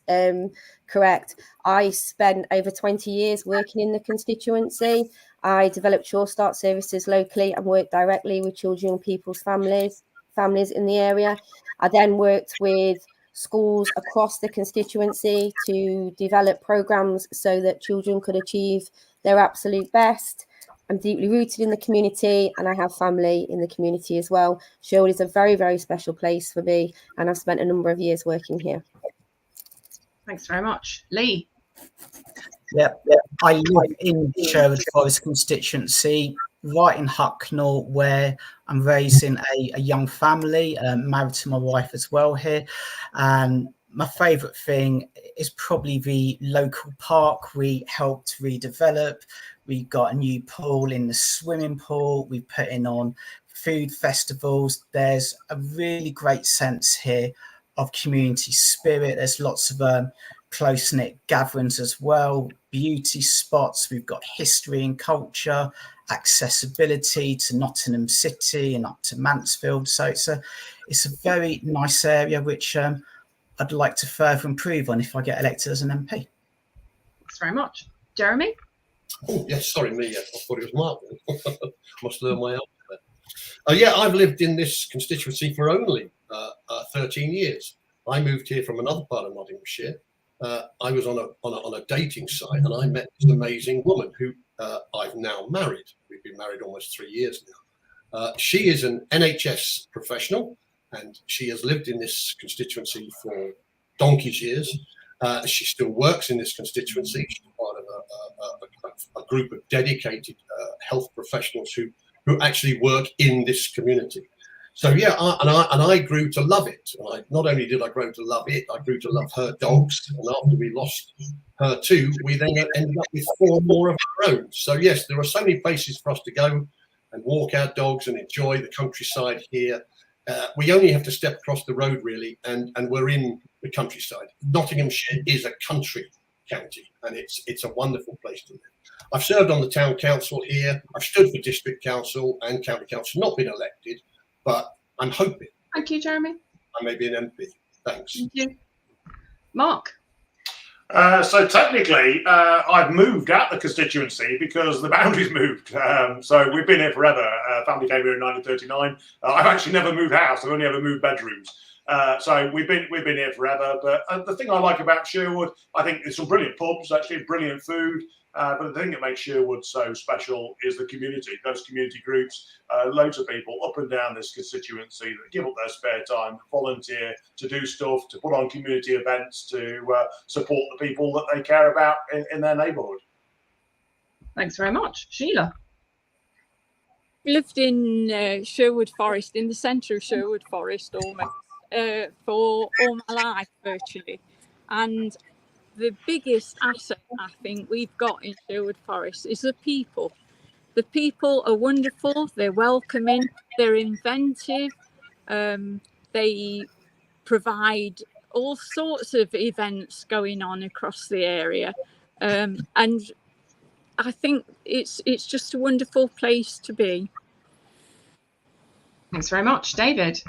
correct. I spent over 20 years working in the constituency. I developed Sure Start services locally and worked directly with children and people's families in the area. I then worked with schools across the constituency to develop programs so that children could achieve their absolute best. I'm deeply rooted in the community and I have family in the community as well. Sherwood is a very, very special place for me, and I've spent a number of years working here. Thanks very much. Lee. Yep. I live in Sherwood Forest constituency, right in Hucknall, where I'm raising a young family, married to my wife as well here. And my favourite thing is probably the local park we helped redevelop. We got a new pool in the swimming pool. We put on food festivals. There's a really great sense here of community spirit. There's lots of close-knit gatherings as well, beauty spots. We've got history and culture, accessibility to Nottingham City and up to Mansfield. So it's a very nice area which I'd like to further improve on if I get elected as an MP. Thanks very much. Jeremy? Oh, yes, sorry, me. Yes, I thought it was Mark. Must learn my alphabet. Yeah, I've lived in this constituency for only 13 years. I moved here from another part of Nottinghamshire. I was on a dating site and I met this amazing woman who I've now married. We've been married almost 3 years now. She is an NHS professional and she has lived in this constituency for donkey's years. She still works in this constituency. She's part of a group of dedicated health professionals who actually work in this community. So yeah, I grew to love it. And not only did I grow to love it, I grew to love her dogs. And after we lost her too, we then ended up with 4 more of our own. So yes, there are so many places for us to go and walk our dogs and enjoy the countryside here. We only have to step across the road really, and we're in the countryside. Nottinghamshire is a country county, and it's a wonderful place to live. I've served on the town council here. I've stood for district council and county council, not been elected, but I'm hoping. Thank you, Jeremy. I may be an MP. Thanks. Thank you. Mark? So technically, I've moved out the constituency because the boundaries moved. So we've been here forever. Family came here in 1939. I've actually never moved house. I've only ever moved bedrooms. So we've been here forever. But the thing I like about Sherwood, I think there's some brilliant pubs, actually brilliant food. But the thing that makes Sherwood so special is the community, those community groups, loads of people up and down this constituency that give up their spare time, volunteer to do stuff, to put on community events, to support the people that they care about in their neighbourhood. Thanks very much. Sheila? Lived in Sherwood Forest, in the centre of Sherwood Forest almost, for all my life virtually. And the biggest asset I think we've got in Sherwood Forest is the people. The people are wonderful, they're welcoming, they're inventive, they provide all sorts of events going on across the area. And I think it's just a wonderful place to be. Thanks very much. David?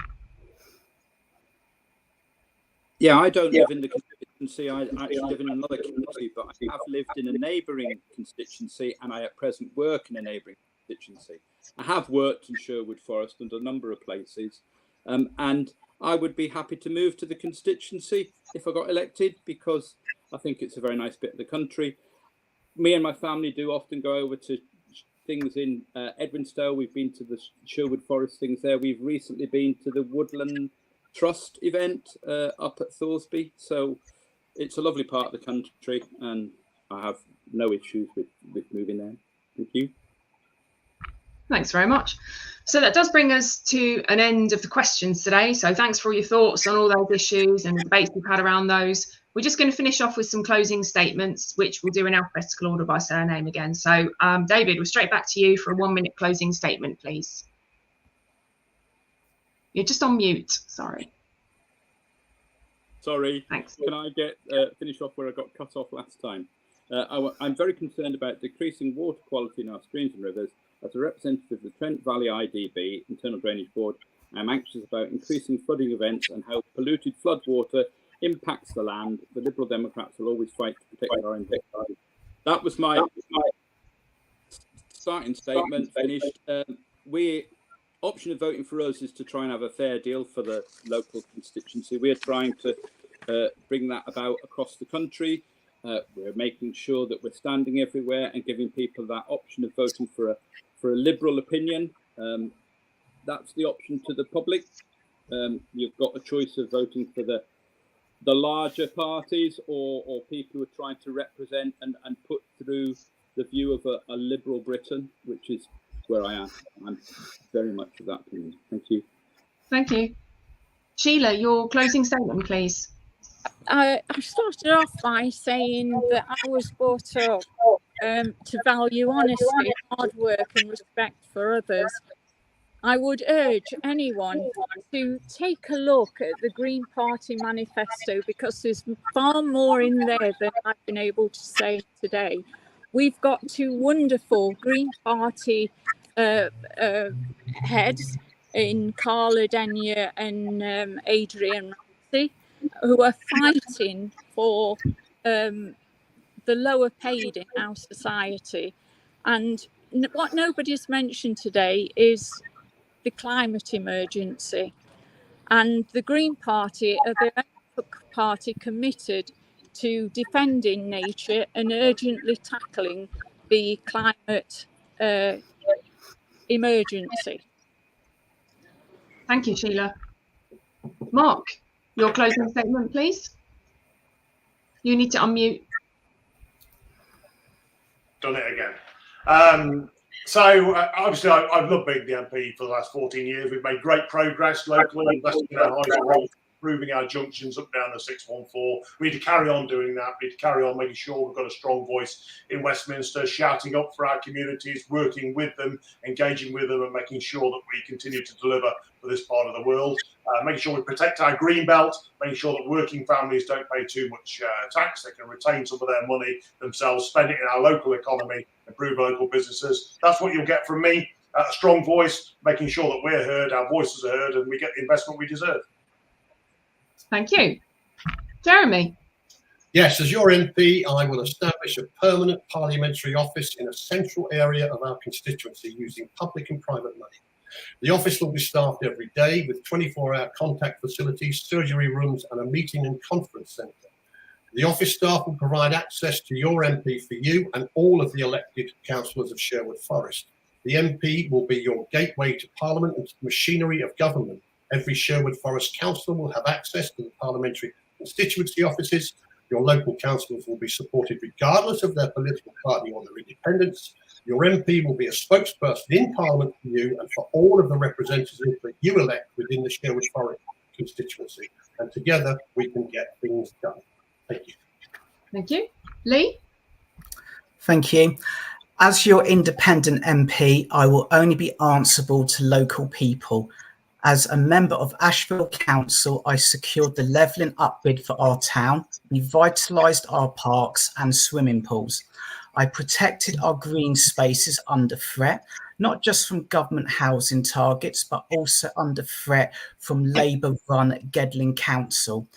Yeah, I don't live in the constituency. I actually live in another community, but I have lived in a neighbouring constituency and I at present work in a neighbouring constituency. I have worked in Sherwood Forest and a number of places, and I would be happy to move to the constituency if I got elected because I think it's a very nice bit of the country. Me and my family do often go over to things in Edwinstowe. We've been to the Sherwood Forest things there. We've recently been to the Woodland Trust event up at Thoresby, so it's a lovely part of the country and I have no issues with moving there. Thank you. Thanks very much. So that does bring us to an end of the questions today. So thanks for all your thoughts on all those issues and the debates we've had around those. We're just going to finish off with some closing statements, which we'll do in alphabetical order by surname again. So David, we're straight back to you for a 1-minute closing statement, please. You're just on mute, sorry. Sorry. Thanks. Can I get finish off where I got cut off last time? I'm very concerned about decreasing water quality in our streams and rivers. As a representative of the Trent Valley IDB, Internal Drainage Board, I'm anxious about increasing flooding events and how polluted floodwater impacts the land. The Liberal Democrats will always fight to protect our interests. That was my starting statement. Finished. Option of voting for us is to try and have a fair deal for the local constituency. We're trying to bring that about across the country. We're making sure that we're standing everywhere and giving people that option of voting for a Liberal opinion. That's the option to the public. You've got a choice of voting for the larger parties or people who are trying to represent and put through the view of a Liberal Britain, which is where I am. I'm very much of that opinion. Thank you. Thank you. Sheila, your closing statement, please. I started off by saying that I was brought up to value honesty, hard work and respect for others. I would urge anyone to take a look at the Green Party manifesto, because there's far more in there than I've been able to say today. We've got 2 wonderful Green Party heads in Carla Denyer and Adrian Ramsey, who are fighting for the lower paid in our society. And what nobody's mentioned today is the climate emergency. And the Green Party are the only party committed to defending nature and urgently tackling the climate emergency. Thank you, Sheila. Mark, your closing statement, please. You need to unmute. Done it again. So obviously I've loved being the MP for the last 14 years. We've made great progress locally, investing in our high roads, improving our junctions up down to 614. We need to carry on doing that. We need to carry on making sure we've got a strong voice in Westminster, shouting up for our communities, working with them, engaging with them, and making sure that we continue to deliver for this part of the world. Making sure we protect our green belt, making sure that working families don't pay too much tax. They can retain some of their money themselves, spend it in our local economy, improve local businesses. That's what you'll get from me. A strong voice, making sure that we're heard, our voices are heard, and we get the investment we deserve. Thank you. Jeremy. Yes, as your MP, I will establish a permanent parliamentary office in a central area of our constituency using public and private money. The office will be staffed every day with 24-hour contact facilities, surgery rooms, and a meeting and conference centre. The office staff will provide access to your MP for you and all of the elected councillors of Sherwood Forest. The MP will be your gateway to Parliament and to the machinery of government. Every Sherwood Forest councillor will have access to the parliamentary constituency offices. Your local councillors will be supported regardless of their political party or their independence. Your MP will be a spokesperson in Parliament for you and for all of the representatives that you elect within the Sherwood Forest constituency. And together we can get things done. Thank you. Thank you. Lee? Thank you. As your independent MP, I will only be answerable to local people. As a member of Ashfield Council, I secured the levelling up bid for our town, revitalised our parks and swimming pools. I protected our green spaces under threat, not just from government housing targets, but also under threat from Labour-run Gedling Council.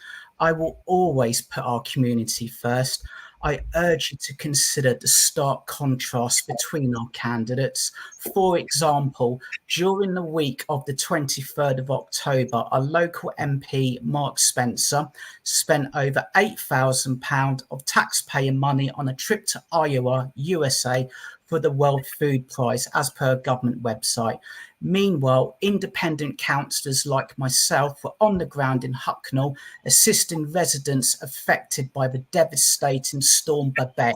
I will always put our community first. I urge you to consider the stark contrast between our candidates. For example, during the week of the 23rd of October, our local MP, Mark Spencer, spent over £8,000 of taxpayer money on a trip to Iowa, USA, for the World Food Prize, as per a government website. Meanwhile, independent councillors like myself were on the ground in Hucknall, assisting residents affected by the devastating storm Babette,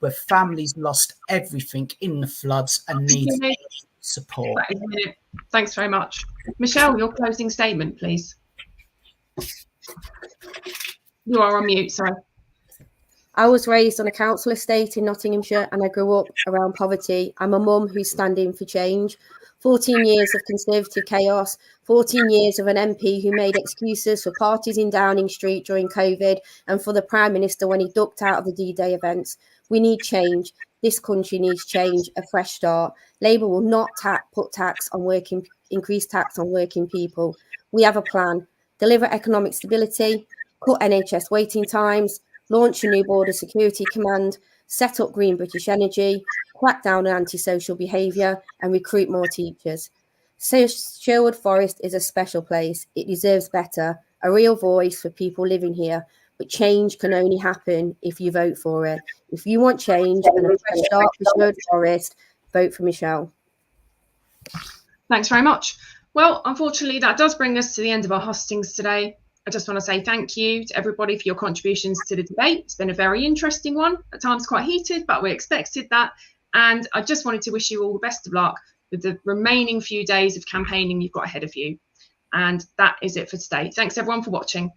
where families lost everything in the floods and needed. support. That is brilliant. Thanks very much. Michelle, your closing statement, please. You are on mute, sorry. I was raised on a council estate in Nottinghamshire and I grew up around poverty. I'm a mum who's standing for change. 14 years of Conservative chaos, 14 years of an MP who made excuses for parties in Downing Street during COVID and for the Prime Minister when he ducked out of the D-Day events. We need change. This country needs change, a fresh start. Labour will not increase tax on working people. We have a plan. Deliver economic stability, cut NHS waiting times, launch a new border security command, set up Green British Energy, crack down on antisocial behaviour and recruit more teachers. So Sherwood Forest is a special place. It deserves better, a real voice for people living here. But change can only happen if you vote for it. If you want change and a fresh start for Sherwood Forest, vote for Michelle. Thanks very much. Well, unfortunately, that does bring us to the end of our hustings today. I just want to say thank you to everybody for your contributions to the debate. It's been a very interesting one, at times quite heated, but we expected that. And I just wanted to wish you all the best of luck with the remaining few days of campaigning you've got ahead of you. And that is it for today. Thanks everyone for watching.